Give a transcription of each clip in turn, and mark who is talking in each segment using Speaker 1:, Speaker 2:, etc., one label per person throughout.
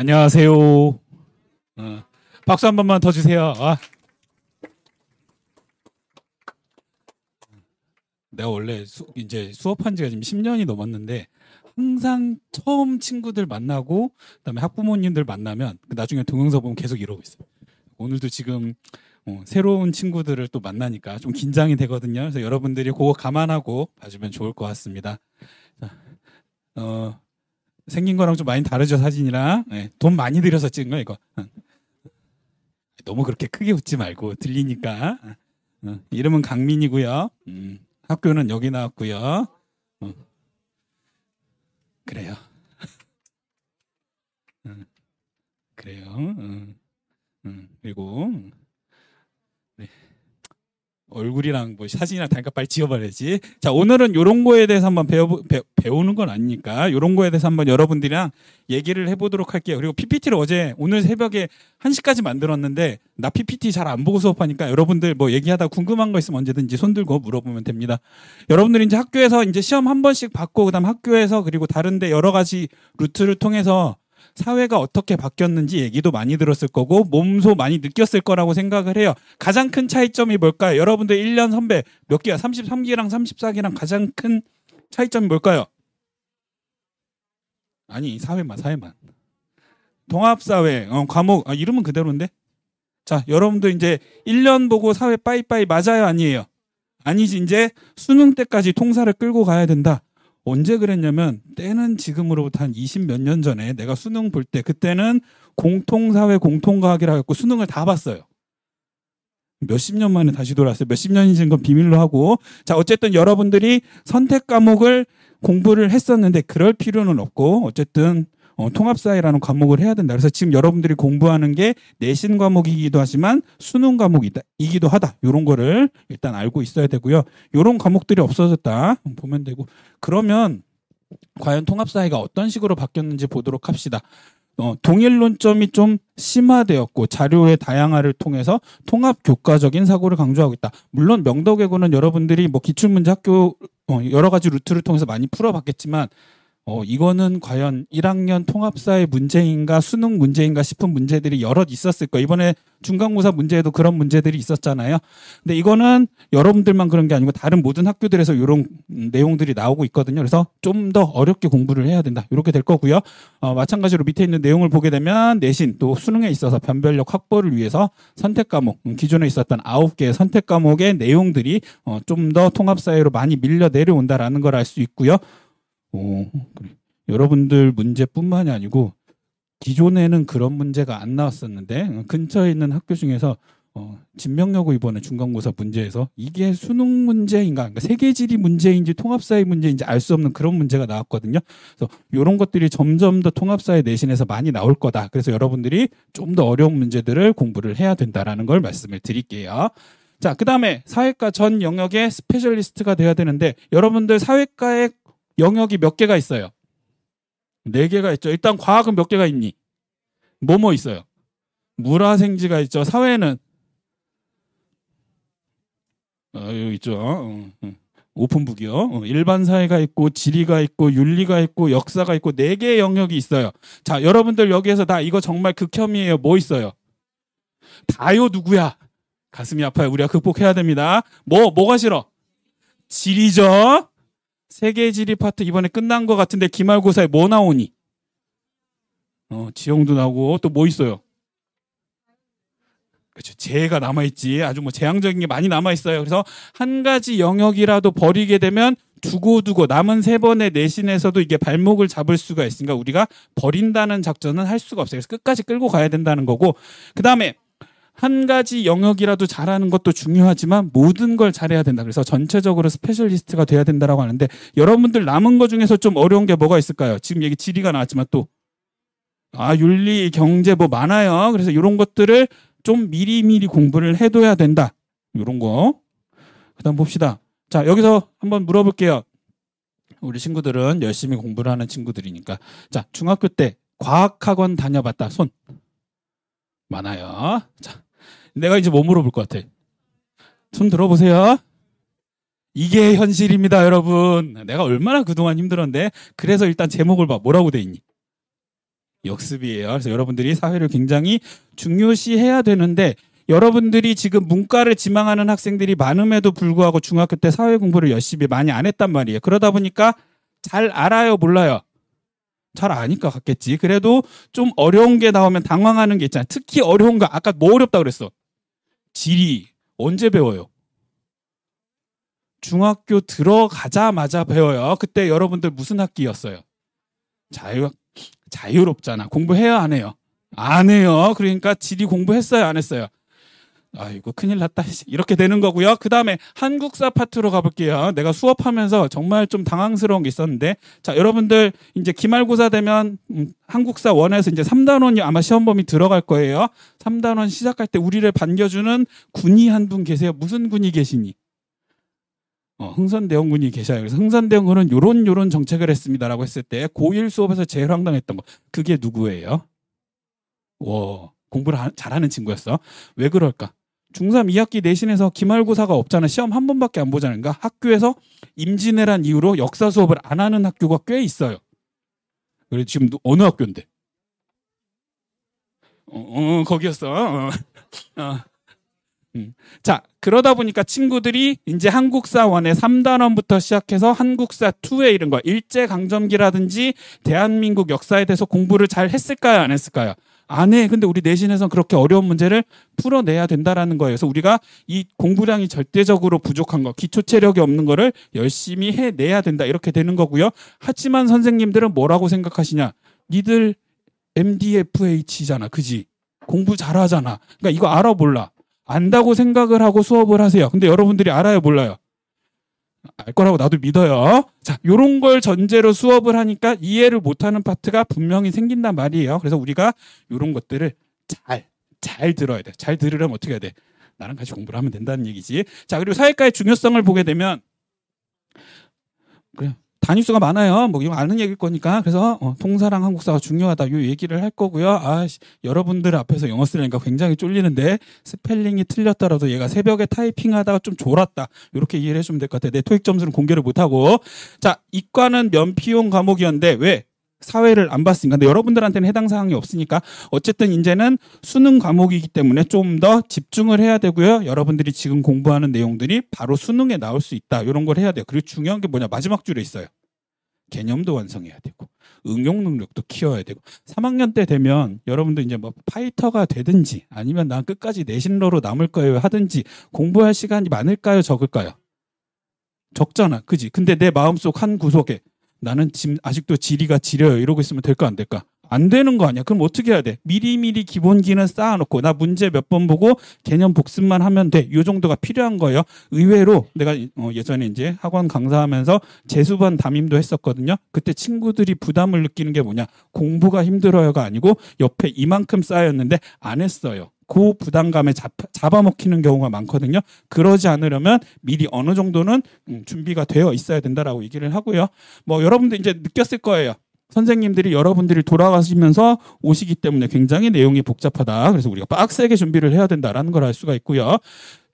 Speaker 1: 안녕하세요. 박수 한 번만 더 주세요. 내가 원래 이제 수업한 지가 지금 10년이 넘었는데 항상 처음 친구들 만나고 그다음에 학부모님들 만나면 나중에 동영상 보면 계속 이러고 있어요. 오늘도 지금 새로운 친구들을 또 만나니까 좀 긴장이 되거든요. 그래서 여러분들이 그거 감안하고 봐주면 좋을 것 같습니다. 자, 생긴 거랑 좀 많이 다르죠, 사진이랑. 네, 돈 많이 들여서 찍은 거 이거. 너무 그렇게 크게 웃지 말고 들리니까. 이름은 강민이고요. 학교는 여기 나왔고요. 그래요. 그래요. 그리고 네. 얼굴이랑 뭐 사진이랑 다니까 빨리 지워버려야지. 자, 오늘은 이런 거에 대해서 한번 배우는 건 아니니까 이런 거에 대해서 한번 여러분들이랑 얘기를 해보도록 할게요. 그리고 PPT를 오늘 새벽에 1시까지 만들었는데 나 PPT 잘 안 보고 수업하니까 여러분들 뭐 얘기하다 궁금한 거 있으면 언제든지 손 들고 물어보면 됩니다. 여러분들이 이제 학교에서 이제 시험 한 번씩 받고 그다음 학교에서 그리고 다른데 여러 가지 루트를 통해서 사회가 어떻게 바뀌었는지 얘기도 많이 들었을 거고 몸소 많이 느꼈을 거라고 생각을 해요. 가장 큰 차이점이 뭘까요? 여러분들 1년 선배 몇 기야? 33기랑 34기랑 가장 큰 차이점이 뭘까요? 아니 사회만. 통합사회 과목 이름은 그대로인데. 자, 여러분들 이제 1년 보고 사회 빠이빠이 맞아요 아니에요? 아니지. 이제 수능 때까지 통사를 끌고 가야 된다. 언제 그랬냐면 때는 지금으로부터 한 20 몇 년 전에 내가 수능 볼 때 그때는 공통사회 공통과학이라 갖고 수능을 다 봤어요. 몇십 년 만에 다시 돌아왔어요. 몇십 년인지는 건 비밀로 하고. 자, 어쨌든 여러분들이 선택 과목을 공부를 했었는데 그럴 필요는 없고 어쨌든 통합사회라는 과목을 해야 된다. 그래서 지금 여러분들이 공부하는 게 내신 과목이기도 하지만 수능 과목이기도 하다. 이런 거를 일단 알고 있어야 되고요. 이런 과목들이 없어졌다 보면 되고. 그러면 과연 통합사회가 어떤 식으로 바뀌었는지 보도록 합시다. 동일론점이 좀 심화되었고 자료의 다양화를 통해서 통합 교과적인 사고를 강조하고 있다. 물론 명덕외고는 여러분들이 뭐 기출문제 학교 여러 가지 루트를 통해서 많이 풀어봤겠지만 이거는 과연 1학년 통합사회 문제인가 수능 문제인가 싶은 문제들이 여럿 있었을 거예요. 이번에 중간고사 문제에도 그런 문제들이 있었잖아요. 근데 이거는 여러분들만 그런 게 아니고 다른 모든 학교들에서 이런 내용들이 나오고 있거든요. 그래서 좀 더 어렵게 공부를 해야 된다. 이렇게 될 거고요. 마찬가지로 밑에 있는 내용을 보게 되면 내신 또 수능에 있어서 변별력 확보를 위해서 선택 과목, 기존에 있었던 9개의 선택 과목의 내용들이 좀 더 통합사회로 많이 밀려 내려온다라는 걸 알 수 있고요. 그래. 여러분들 문제뿐만이 아니고 기존에는 그런 문제가 안 나왔었는데 근처에 있는 학교 중에서 진명여고 이번에 중간고사 문제에서 이게 수능 문제인가, 그러니까 세계지리 문제인지 통합사회 문제인지 알 수 없는 그런 문제가 나왔거든요. 그래서 이런 것들이 점점 더 통합사회 내신에서 많이 나올 거다. 그래서 여러분들이 좀 더 어려운 문제들을 공부를 해야 된다라는 걸 말씀을 드릴게요. 자, 그 다음에 사회과 전 영역의 스페셜리스트가 돼야 되는데 여러분들 사회과의 영역이 몇 개가 있어요? 4개가 있죠. 일단 과학은 몇 개가 있니? 뭐뭐 있어요? 물화생지가 있죠. 사회는 여기 있죠. 오픈북이요. 일반 사회가 있고 지리가 있고 윤리가 있고 역사가 있고 4개의 영역이 있어요. 자, 여러분들 여기에서 다 이거 정말 극혐이에요. 뭐 있어요? 다요. 누구야? 가슴이 아파요. 우리가 극복해야 됩니다. 뭐가 싫어? 지리죠. 세계지리 파트 이번에 끝난 것 같은데 기말고사에 뭐 나오니? 지형도 나오고 또 뭐 있어요? 그렇죠. 재해가 남아있지. 아주 뭐 재앙적인 게 많이 남아있어요. 그래서 한 가지 영역이라도 버리게 되면 두고두고 남은 3번의 내신에서도 이게 발목을 잡을 수가 있으니까 우리가 버린다는 작전은 할 수가 없어요. 그래서 끝까지 끌고 가야 된다는 거고, 그 다음에 한 가지 영역이라도 잘하는 것도 중요하지만 모든 걸 잘해야 된다. 그래서 전체적으로 스페셜리스트가 돼야 된다라고 하는데 여러분들 남은 것 중에서 좀 어려운 게 뭐가 있을까요? 지금 얘기 지리가 나왔지만 또 윤리, 경제 뭐 많아요. 그래서 이런 것들을 좀 미리미리 공부를 해둬야 된다. 이런 거. 그다음 봅시다. 자, 여기서 한번 물어볼게요. 우리 친구들은 열심히 공부를 하는 친구들이니까. 자, 중학교 때 과학학원 다녀봤다. 손. 많아요. 자, 내가 이제 뭐 물어볼 것 같아? 손 들어보세요. 이게 현실입니다, 여러분. 내가 얼마나 그동안 힘들었는데. 그래서 일단 제목을 봐. 뭐라고 돼 있니? 역습이에요. 그래서 여러분들이 사회를 굉장히 중요시해야 되는데 여러분들이 지금 문과를 지망하는 학생들이 많음에도 불구하고 중학교 때 사회 공부를 열심히 많이 안 했단 말이에요. 그러다 보니까 잘 알아요, 몰라요? 잘 아니까 갔겠지. 그래도 좀 어려운 게 나오면 당황하는 게 있잖아요. 특히 어려운 거 아까 뭐 어렵다 그랬어? 지리. 언제 배워요? 중학교 들어가자마자 배워요. 그때 여러분들 무슨 학기였어요? 자유롭잖아. 공부해요, 안 해요? 안 해요. 그러니까 지리 공부했어요, 안 했어요? 아이고 큰일 났다. 이렇게 되는 거고요. 그 다음에 한국사 파트로 가볼게요. 내가 수업하면서 정말 좀 당황스러운 게 있었는데, 자 여러분들 이제 기말고사 되면 한국사 1에서 이제 3단원이 아마 시험 범위 들어갈 거예요. 3단원 시작할 때 우리를 반겨주는 군이 한 분 계세요. 무슨 군이 계시니? 흥선대원군이 계셔요. 그래서 흥선대원군은 요런 정책을 했습니다라고 했을 때 고1 수업에서 제일 황당했던 거, 그게 누구예요? 공부를 잘하는 친구였어. 왜 그럴까? 중3 2학기 내신에서 기말고사가 없잖아. 시험 한 번밖에 안 보잖아. 그러니까 학교에서 임진왜란 이후로 역사 수업을 안 하는 학교가 꽤 있어요. 그래 지금 어느 학교인데? 거기였어. 자, 그러다 보니까 친구들이 이제 한국사 1의 3단원부터 시작해서 한국사 2에 이런 거, 일제강점기라든지 대한민국 역사에 대해서 공부를 잘 했을까요? 안 했을까요? 안 해. 근데 우리 내신에서는 그렇게 어려운 문제를 풀어내야 된다라는 거예요. 그래서 우리가 이 공부량이 절대적으로 부족한 거, 기초 체력이 없는 거를 열심히 해내야 된다. 이렇게 되는 거고요. 하지만 선생님들은 뭐라고 생각하시냐? 니들 MDFH잖아. 그지? 공부 잘하잖아. 그러니까 이거 알아 몰라? 안다고 생각을 하고 수업을 하세요. 근데 여러분들이 알아요, 몰라요? 알 거라고 나도 믿어요. 자, 요런 걸 전제로 수업을 하니까 이해를 못하는 파트가 분명히 생긴단 말이에요. 그래서 우리가 요런 것들을 잘 들어야 돼. 잘 들으려면 어떻게 해야 돼? 나랑 같이 공부를 하면 된다는 얘기지. 자, 그리고 사회과의 중요성을 보게 되면, 그래, 단위수가 많아요. 뭐 이거 아는 얘기일 거니까. 그래서 통사랑 한국사가 중요하다. 요 얘기를 할 거고요. 여러분들 앞에서 영어 쓰려니까 굉장히 쫄리는데 스펠링이 틀렸더라도 얘가 새벽에 타이핑하다가 좀 졸았다. 이렇게 이해를 해주면 될 것 같아요. 내 토익 점수는 공개를 못하고. 자, 이과는 면피용 과목이었는데 왜? 사회를 안 봤으니까. 근데 여러분들한테는 해당 사항이 없으니까 어쨌든 이제는 수능 과목이기 때문에 좀 더 집중을 해야 되고요. 여러분들이 지금 공부하는 내용들이 바로 수능에 나올 수 있다. 이런 걸 해야 돼요. 그리고 중요한 게 뭐냐? 마지막 줄에 있어요. 개념도 완성해야 되고 응용 능력도 키워야 되고 3학년 때 되면 여러분들 이제 뭐 파이터가 되든지 아니면 난 끝까지 내신러로 남을 거예요 하든지 공부할 시간이 많을까요? 적을까요? 적잖아. 그지? 근데 내 마음속 한 구석에 나는 지금 아직도 지리가 지려요. 이러고 있으면 될까 안 될까? 안 되는 거 아니야. 그럼 어떻게 해야 돼? 미리미리 기본기는 쌓아놓고 나 문제 몇 번 보고 개념 복습만 하면 돼. 이 정도가 필요한 거예요. 의외로 내가 예전에 이제 학원 강사하면서 재수반 담임도 했었거든요. 그때 친구들이 부담을 느끼는 게 뭐냐? 공부가 힘들어요가 아니고 옆에 이만큼 쌓였는데 안 했어요. 그 부담감에 잡아먹히는 경우가 많거든요. 그러지 않으려면 미리 어느 정도는 준비가 되어 있어야 된다라고 얘기를 하고요. 뭐 여러분들 이제 느꼈을 거예요. 선생님들이 여러분들이 돌아가시면서 오시기 때문에 굉장히 내용이 복잡하다. 그래서 우리가 빡세게 준비를 해야 된다라는 걸 알 수가 있고요.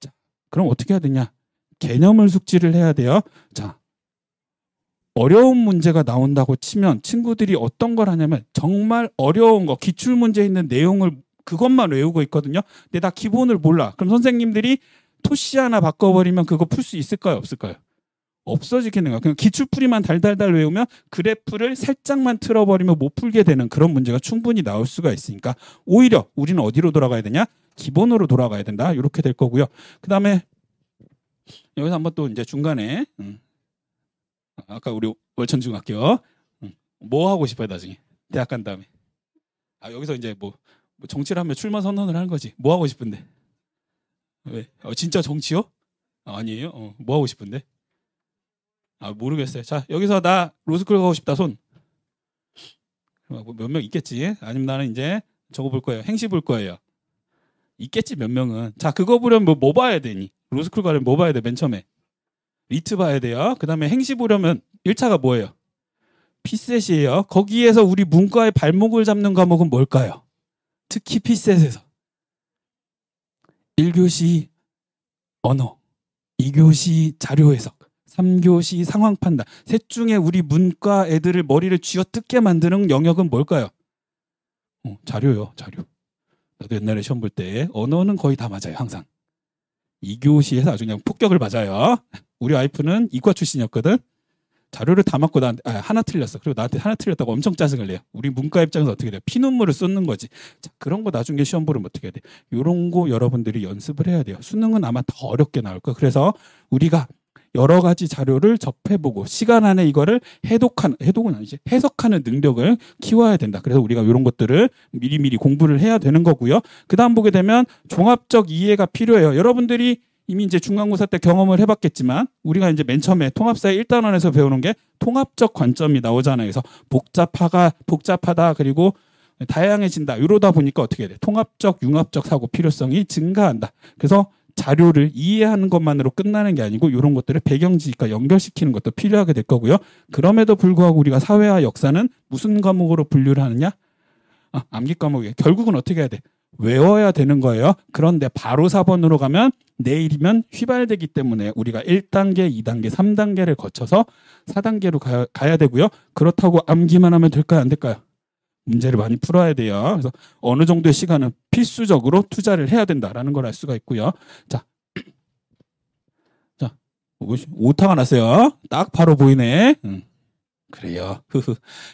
Speaker 1: 자, 그럼 어떻게 해야 되냐? 개념을 숙지를 해야 돼요. 자, 어려운 문제가 나온다고 치면 친구들이 어떤 걸 하냐면 정말 어려운 거, 기출문제 있는 내용을 그것만 외우고 있거든요. 근데 나 기본을 몰라. 그럼 선생님들이 토시 하나 바꿔버리면 그거 풀 수 있을까요? 없을까요? 없어지겠는 거야. 그냥 기출풀이만 달달달 외우면 그래프를 살짝만 틀어버리면 못 풀게 되는 그런 문제가 충분히 나올 수가 있으니까 오히려 우리는 어디로 돌아가야 되냐? 기본으로 돌아가야 된다. 이렇게 될 거고요. 그 다음에 여기서 한번 또 이제 중간에 아까 우리 월천중학교 뭐 하고 싶어요 나중에 대학 간 다음에 여기서 이제 뭐 정치를 하면 출마 선언을 하는 거지. 뭐 하고 싶은데? 왜? 진짜 정치요? 아니에요? 뭐 하고 싶은데? 모르겠어요. 자, 여기서 나 로스쿨 가고 싶다 손. 몇 명 있겠지? 아니면 나는 이제 저거 볼 거예요. 행시 볼 거예요. 있겠지 몇 명은. 자, 그거 보려면 뭐 봐야 되니? 로스쿨 가려면 뭐 봐야 돼? 맨 처음에 리트 봐야 돼요. 그 다음에 행시 보려면 1차가 뭐예요? 피셋이에요. 거기에서 우리 문과의 발목을 잡는 과목은 뭘까요? 특히 피셋에서 1교시 언어, 2교시 자료 해석, 3교시 상황 판단. 셋 중에 우리 문과 애들을 머리를 쥐어뜯게 만드는 영역은 뭘까요? 자료요, 자료. 나도 옛날에 시험 볼 때 언어는 거의 다 맞아요, 항상. 2교시에서 아주 그냥 폭격을 맞아요. 우리 와이프는 이과 출신이었거든. 자료를 다 맞고 하나 틀렸어. 그리고 나한테 하나 틀렸다고 엄청 짜증을 내요. 우리 문과 입장에서 어떻게 돼요? 피눈물을 쏟는 거지. 자, 그런 거 나중에 시험 보면 어떻게 해야 돼? 이런 거 여러분들이 연습을 해야 돼요. 수능은 아마 더 어렵게 나올 거예요. 그래서 우리가 여러 가지 자료를 접해보고 시간 안에 이거를 해독은 아니지, 해석하는 능력을 키워야 된다. 그래서 우리가 이런 것들을 미리미리 공부를 해야 되는 거고요. 그 다음 보게 되면 종합적 이해가 필요해요. 여러분들이 이미 이제 중간고사 때 경험을 해봤겠지만 우리가 이제 맨 처음에 통합사회 1단원에서 배우는 게 통합적 관점이 나오잖아요. 그래서 복잡하다 그리고 다양해진다. 이러다 보니까 어떻게 돼? 통합적, 융합적 사고 필요성이 증가한다. 그래서 자료를 이해하는 것만으로 끝나는 게 아니고 이런 것들을 배경지식과 연결시키는 것도 필요하게 될 거고요. 그럼에도 불구하고 우리가 사회와 역사는 무슨 과목으로 분류를 하느냐? 암기 과목이에요. 결국은 어떻게 해야 돼? 외워야 되는 거예요. 그런데 바로 4번으로 가면 내일이면 휘발되기 때문에 우리가 1단계, 2단계, 3단계를 거쳐서 4단계로 가야 되고요. 그렇다고 암기만 하면 될까요? 안 될까요? 문제를 많이 풀어야 돼요. 그래서 어느 정도의 시간은 필수적으로 투자를 해야 된다라는 걸 알 수가 있고요. 자, 5타가 났어요. 딱 바로 보이네. 그래요.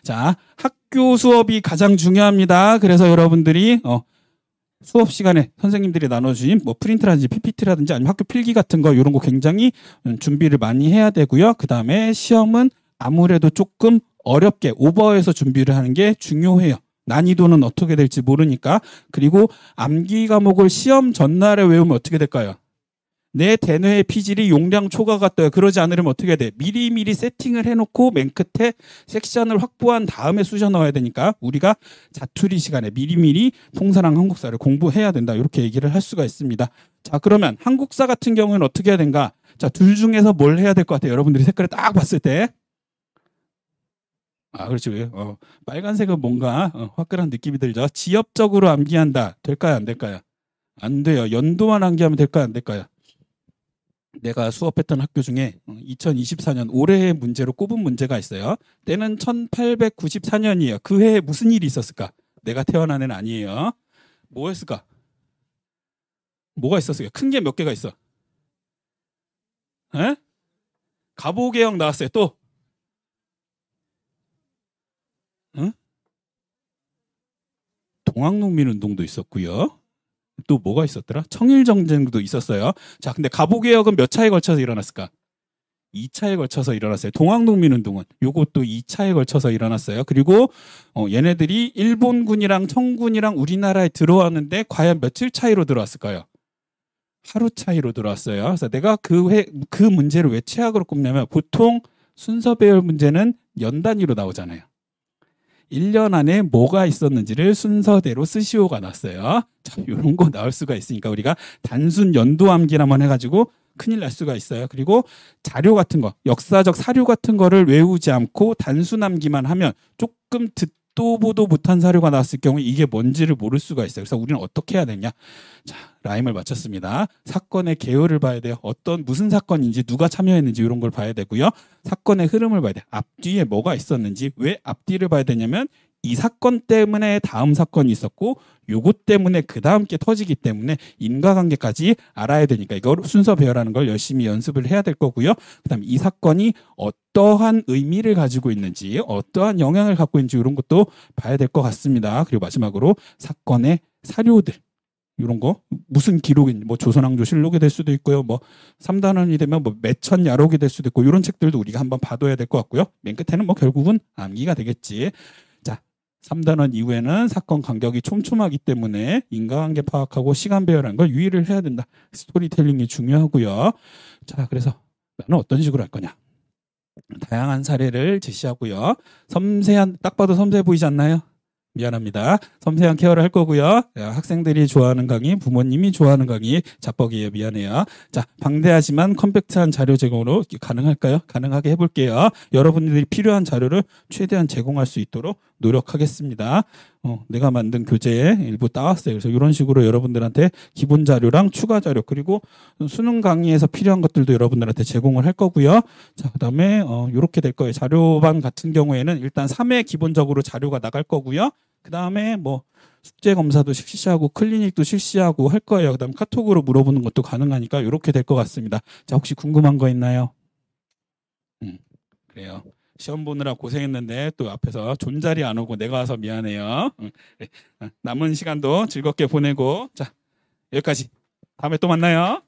Speaker 1: 자, 학교 수업이 가장 중요합니다. 그래서 여러분들이 수업 시간에 선생님들이 나눠주신 뭐 프린트라든지 PPT라든지 아니면 학교 필기 같은 거 이런 거 굉장히 준비를 많이 해야 되고요. 그 다음에 시험은 아무래도 조금 어렵게 오버해서 준비를 하는 게 중요해요. 난이도는 어떻게 될지 모르니까. 그리고 암기 과목을 시험 전날에 외우면 어떻게 될까요? 내 대뇌의 피질이 용량 초과가 떠요. 그러지 않으려면 어떻게 해야 돼? 미리미리 세팅을 해놓고 맨 끝에 섹션을 확보한 다음에 쑤셔 넣어야 되니까 우리가 자투리 시간에 미리미리 통사랑 한국사를 공부해야 된다. 이렇게 얘기를 할 수가 있습니다. 자, 그러면 한국사 같은 경우는 어떻게 해야 되는가? 자, 둘 중에서 뭘 해야 될 것 같아요? 여러분들이 색깔을 딱 봤을 때. 그렇지. 빨간색은 뭔가 화끈한 느낌이 들죠. 지엽적으로 암기한다. 될까요? 안 될까요? 안 돼요. 연도만 암기하면 될까요? 안 될까요? 내가 수업했던 학교 중에 2024년 올해의 문제로 꼽은 문제가 있어요. 때는 1894년이에요. 그 해에 무슨 일이 있었을까? 내가 태어난 애는 아니에요. 뭐였을까? 뭐가 있었어요? 큰 게 몇 개가 있어? 에? 갑오개혁 나왔어요. 또? 응? 동학농민운동도 있었고요. 또 뭐가 있었더라? 청일전쟁도 있었어요. 자, 근데 갑오개혁은 몇 차에 걸쳐서 일어났을까? 2차에 걸쳐서 일어났어요. 동학농민운동은 요것도 2차에 걸쳐서 일어났어요. 그리고 얘네들이 일본군이랑 청군이랑 우리나라에 들어왔는데 과연 며칠 차이로 들어왔을까요? 하루 차이로 들어왔어요. 그래서 내가 그 문제를 왜 최악으로 꼽냐면 보통 순서 배열 문제는 연 단위로 나오잖아요. 1년 안에 뭐가 있었는지를 순서대로 쓰시오가 났어요. 자, 이런 거 나올 수가 있으니까 우리가 단순 연도 암기라만 해가지고 큰일 날 수가 있어요. 그리고 자료 같은 거, 역사적 사료 같은 거를 외우지 않고 단순 암기만 하면 조금 듣도 보도 못한 사료가 나왔을 경우에 이게 뭔지를 모를 수가 있어요. 그래서 우리는 어떻게 해야 되냐? 자, 라임을 마쳤습니다. 사건의 개요를 봐야 돼요. 무슨 사건인지 누가 참여했는지 이런 걸 봐야 되고요. 사건의 흐름을 봐야 돼요. 앞뒤에 뭐가 있었는지. 왜 앞뒤를 봐야 되냐면 이 사건 때문에 다음 사건이 있었고 요것 때문에 그 다음 게 터지기 때문에 인과관계까지 알아야 되니까 이걸 순서 배열하는 걸 열심히 연습을 해야 될 거고요. 그다음에 이 사건이 어떠한 의미를 가지고 있는지 어떠한 영향을 갖고 있는지 이런 것도 봐야 될 것 같습니다. 그리고 마지막으로 사건의 사료들 이런 거 무슨 기록인지 뭐 조선왕조실록이 될 수도 있고요. 뭐 3단원이 되면 뭐 매천야록이 될 수도 있고 이런 책들도 우리가 한번 봐둬야 될 것 같고요. 맨 끝에는 뭐 결국은 암기가 되겠지. 자, 3단원 이후에는 사건 간격이 촘촘하기 때문에 인과관계 파악하고 시간 배열하는 걸 유의를 해야 된다. 스토리텔링이 중요하고요. 자, 그래서 나는 어떤 식으로 할 거냐. 다양한 사례를 제시하고요. 딱 봐도 섬세해 보이지 않나요? 미안합니다. 섬세한 케어를 할 거고요. 학생들이 좋아하는 강의, 부모님이 좋아하는 강의, 자뻑이에요. 미안해요. 자, 방대하지만 컴팩트한 자료 제공으로 가능할까요? 가능하게 해볼게요. 여러분들이 필요한 자료를 최대한 제공할 수 있도록 노력하겠습니다. 내가 만든 교재에 일부 따왔어요. 그래서 이런 식으로 여러분들한테 기본 자료랑 추가 자료 그리고 수능 강의에서 필요한 것들도 여러분들한테 제공을 할 거고요. 자, 그다음에 이렇게 될 거예요. 자료반 같은 경우에는 일단 3회 기본적으로 자료가 나갈 거고요. 그 다음에 뭐 숙제 검사도 실시하고 클리닉도 실시하고 할 거예요. 그 다음 카톡으로 물어보는 것도 가능하니까 이렇게 될 것 같습니다. 자, 혹시 궁금한 거 있나요? 그래요. 시험 보느라 고생했는데 또 앞에서 존잘이 안 오고 내가 와서 미안해요. 그래. 남은 시간도 즐겁게 보내고 자, 여기까지. 다음에 또 만나요.